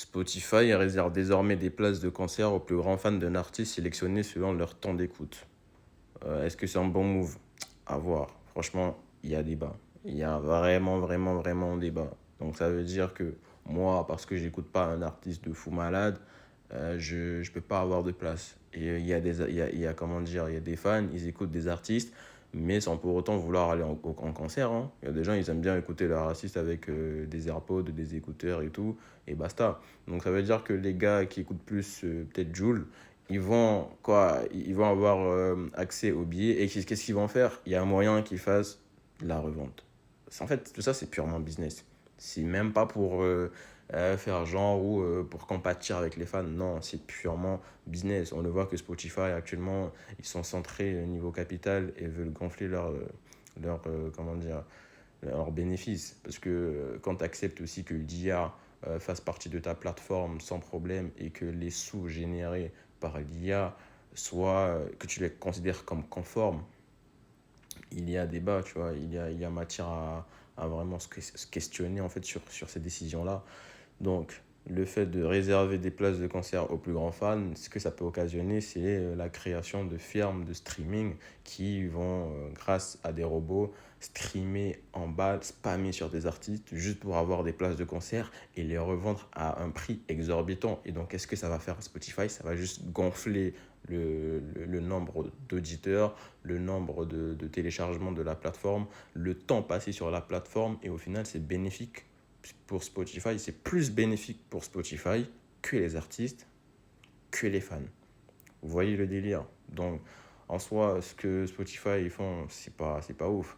Spotify réserve désormais des places de concert aux plus grands fans d'un artiste sélectionnés selon leur temps d'écoute. Est-ce que c'est un bon move? À voir. Franchement, il y a débat. Il y a vraiment, vraiment, vraiment débat. Donc ça veut dire que moi, parce que j'écoute pas un artiste de fou malade, je peux pas avoir de place. Et il y a, comment dire, il y a des fans, ils écoutent des artistes, mais sans pour autant vouloir aller en concert, hein. Il y a des gens, ils aiment bien écouter leur artiste avec des AirPods, des écouteurs et tout, et basta. Donc ça veut dire que les gars qui écoutent plus peut-être Jul, ils vont avoir accès aux billets et qu'est-ce qu'ils vont faire? Il y a un moyen qu'ils fassent de la revente. En fait, tout ça, c'est purement business. C'est même pas pour faire genre ou pour compatir avec les fans. Non, c'est purement business. On le voit que Spotify, actuellement, ils sont centrés au niveau capital et veulent gonfler comment dire, leurs bénéfices. Parce que quand tu acceptes aussi que l'IA fasse partie de ta plateforme sans problème et que les sous générés par l'IA soient, que tu les considères comme conformes, il y a débat, tu vois, il y a matière à vraiment se questionner en fait sur ces décisions-là. Donc, le fait de réserver des places de concert aux plus grands fans, ce que ça peut occasionner, c'est la création de firmes de streaming qui vont, grâce à des robots, streamer en bas, spammer sur des artistes juste pour avoir des places de concert et les revendre à un prix exorbitant. Et donc, qu'est-ce que ça va faire à Spotify? Ça va juste gonfler le nombre d'auditeurs, le nombre de téléchargements de la plateforme, le temps passé sur la plateforme et au final, c'est bénéfique pour Spotify, c'est plus bénéfique pour Spotify que les artistes, que les fans. Vous voyez le délire. Donc, en soi, ce que Spotify ils font, c'est pas ouf.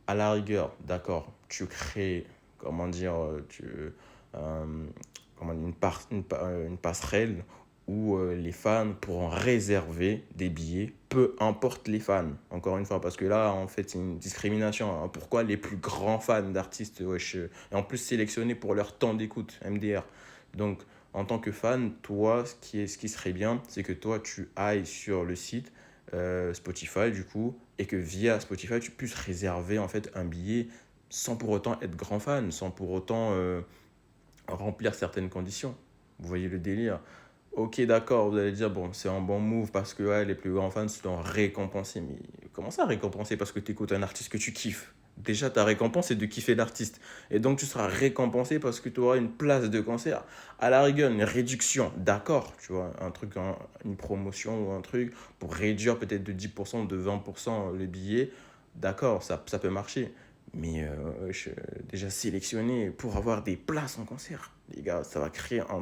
À la rigueur, d'accord, tu crées, comment dire, euh, une passerelle où les fans pourront réserver des billets, peu importe les fans. Encore une fois, parce que là, en fait, c'est une discrimination, hein. Pourquoi les plus grands fans d'artistes, wesh, et en plus sélectionnés pour leur temps d'écoute, MDR. Donc, en tant que fan, toi, ce qui serait bien, c'est que toi, tu ailles sur le site Spotify, du coup, et que via Spotify, tu puisses réserver, en fait, un billet sans pour autant être grand fan, sans pour autant remplir certaines conditions. Vous voyez le délire. Ok, d'accord, vous allez dire, bon, c'est un bon move parce que ouais, les plus grands fans sont récompensés. Mais comment ça récompenser parce que tu écoutes un artiste que tu kiffes? Déjà, ta récompense, c'est de kiffer l'artiste. Et donc, tu seras récompensé parce que tu auras une place de concert. À la rigueur, une réduction, d'accord, tu vois, un truc, une promotion ou un truc pour réduire peut-être de 10%, de 20% les billets, d'accord, ça peut marcher. Mais déjà sélectionné pour avoir des places en concert, les gars, ça va créer un